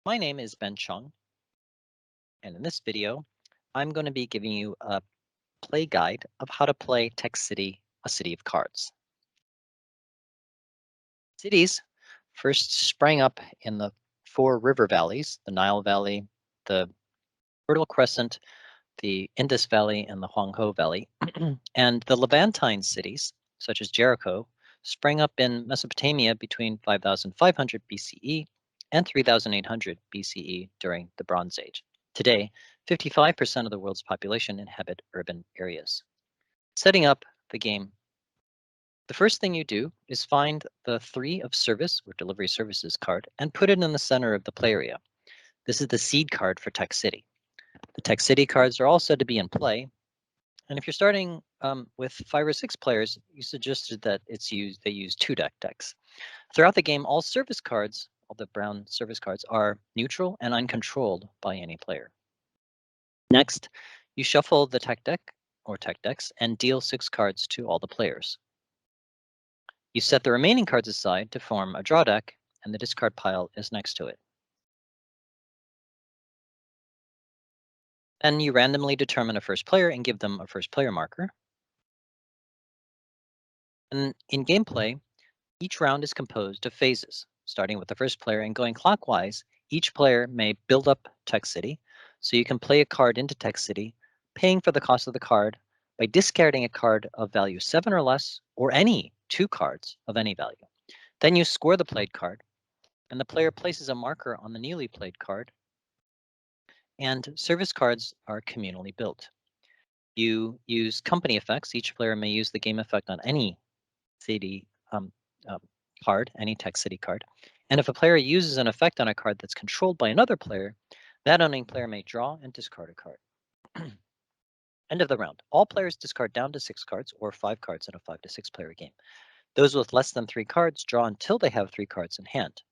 My name is Ben Chung, and in this video, I'm going to be giving you a play guide of how to play Tech City, a city of cards. Cities first sprang up in the four river valleys, the Nile Valley, the Fertile Crescent, the Indus Valley, and the Huanghe Valley. And the Levantine cities, such as Jericho, sprang up in Mesopotamia between 5500 BCE and 3800 BCE during the Bronze Age. Today, 55% of the world's population inhabit urban areas. Setting up the game, the first thing you do is find the 3 of service or delivery services card and put it in the center of the play area. This is the seed card for Tech City. The Tech City cards are all said to be in play, and if you're starting with 5 or 6 players, you suggested that they use 2 decks. Throughout the game, all service cards, all the brown service cards, are neutral and uncontrolled by any player. Next, you shuffle the tech deck or tech decks and deal 6 cards to all the players. You set the remaining cards aside to form a draw deck, and the discard pile is next to it. Then you randomly determine a first player and give them a first player marker. And in gameplay, each round is composed of phases. Starting with the first player and going clockwise, each player may build up Tech City, so you can play a card into Tech City, paying for the cost of the card by discarding a card of value 7 or less, or any 2 cards of any value. Then you score the played card, and the player places a marker on the newly played card, and service cards are communally built. You use company effects. Each player may use the game effect on any city card, any Tech City card. And if a player uses an effect on a card that's controlled by another player, that owning player may draw and discard a card. End of the round. All players discard down to 6 cards or 5 cards in a 5 to 6 player game. Those with less than 3 cards draw until they have 3 cards in hand.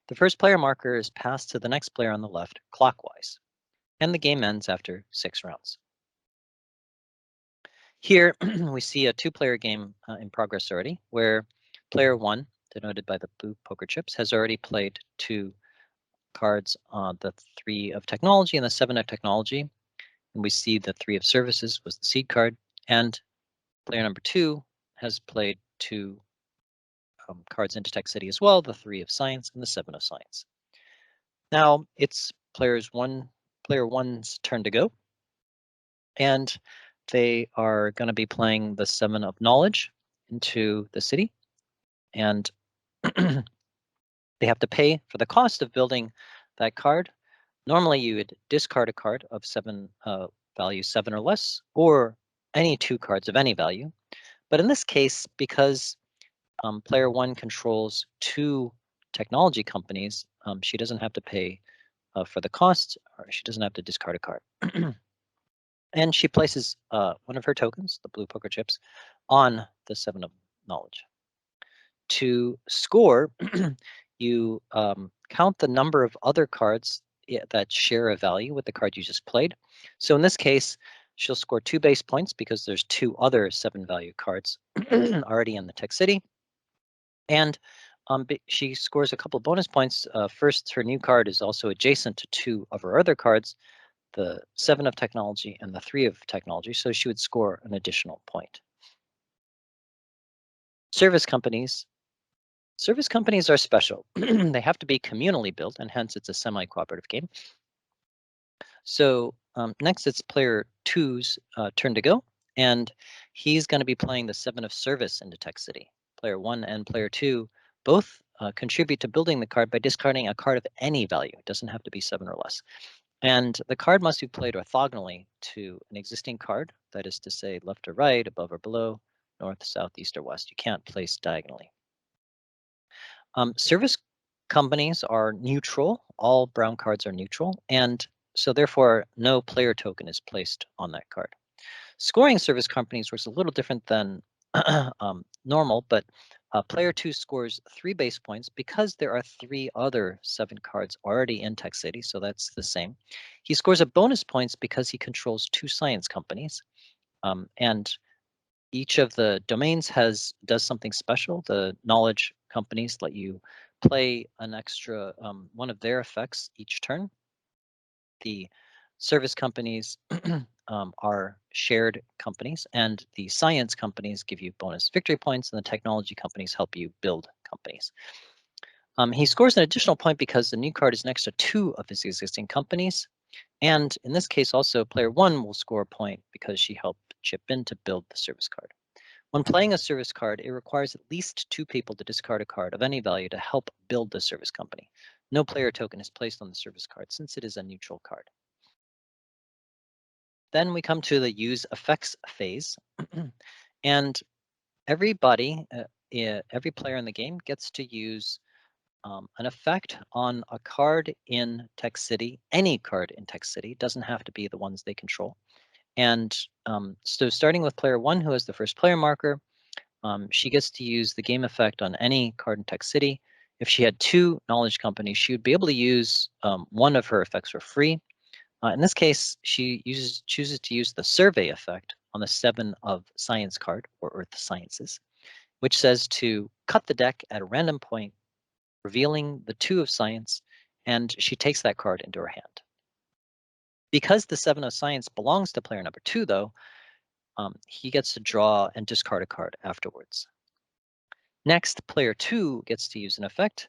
The first player marker is passed to the next player on the left clockwise, and the game ends after 6 rounds. Here we see a 2-player game in progress already, where player 1, denoted by the blue poker chips, has already played 2 cards on the 3 of technology and the 7 of technology. And we see the 3 of services was the seed card, and player number 2 has played 2 cards into Tech City as well, the 3 of science and the 7 of science. Now it's player 1's turn to go, and they are going to be playing the 7 of knowledge into the city, and they have to pay for the cost of building that card. Normally you would discard a card of 7 value 7 or less, or any 2 cards of any value. But in this case, because player 1 controls 2 technology companies, she doesn't have to pay for the cost, or she doesn't have to discard a card. And she places one of her tokens, the blue poker chips, on the 7 of knowledge. To score, you count the number of other cards that share a value with the card you just played. So in this case, she'll score 2 base points because there's 2 other 7 value cards already in the Tech City. And she scores a couple bonus points. First, her new card is also adjacent to 2 of her other cards, the 7 of technology and the 3 of technology, so she would score an additional point. Service companies are special. They have to be communally built, and hence it's a semi-cooperative game. So next it's player 2's turn to go, and he's going to be playing the 7 of service into Tech City. Player 1 and player 2 both contribute to building the card by discarding a card of any value. It doesn't have to be 7 or less. And the card must be played orthogonally to an existing card, that is to say left or right, above or below, north, south, east, or west. You can't place diagonally. Service companies are neutral. All brown cards are neutral, and so therefore no player token is placed on that card. Scoring service companies works a little different than normal, but player 2 scores 3 base points because there are 3 other 7 cards already in Tech City, so that's the same. He scores a bonus points because he controls 2 science companies, and each of the domains does something special. The knowledge companies let you play an extra one of their effects each turn. The service companies are shared companies, and the science companies give you bonus victory points, and the technology companies help you build companies. He scores an additional point because the new card is next to two of his existing companies. And in this case, also player one will score a point because she helped chip in to build the service card. When playing a service card, it requires at least two people to discard a card of any value to help build the service company. No player token is placed on the service card since it is a neutral card. Then we come to the use effects phase. And everybody, every player in the game gets to use an effect on a card in Tech City. Any card in Tech City, doesn't have to be the ones they control. And so starting with player one, who has the first player marker, she gets to use the game effect on any card in Tech City. If she had two knowledge companies, she would be able to use one of her effects for free. In this case, she chooses to use the survey effect on the 7 of science card, or Earth Sciences, which says to cut the deck at a random point, revealing the 2 of science, and she takes that card into her hand. Because the 7 of science belongs to player number 2, though, he gets to draw and discard a card afterwards. Next, player 2 gets to use an effect.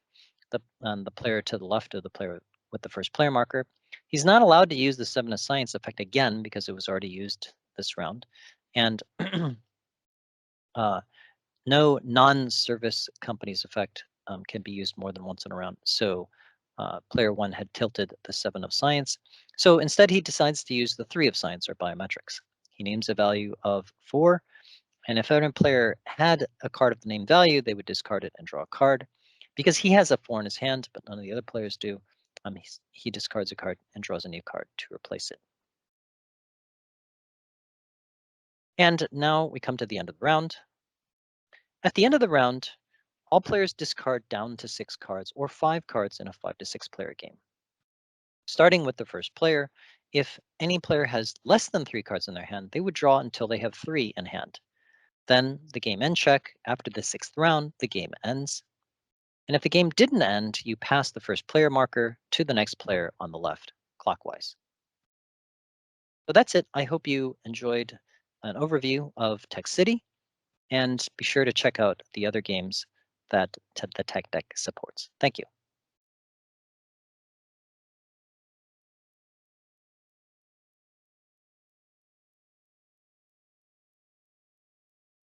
The player to the left of the player with the first player marker. He's not allowed to use the 7 of science effect again because it was already used this round. And no non-service company's effect can be used more than once in a round. So player 1 had tilted the 7 of science. So instead, he decides to use the 3 of science, or biometrics. He names a value of 4. And if any player had a card of the name value, they would discard it and draw a card. Because he has a 4 in his hand, but none of the other players do, he discards a card and draws a new card to replace it. And now we come to the end of the round. At the end of the round, all players discard down to 6 cards, or 5 cards in a 5 to 6 player game. Starting with the first player, if any player has less than 3 cards in their hand, they would draw until they have 3 in hand. Then the game end check. After the 6th round, the game ends. And if the game didn't end, you pass the first player marker to the next player on the left, clockwise. So that's it. I hope you enjoyed an overview of Tech City, and be sure to check out the other games that the Tech Deck supports. Thank you.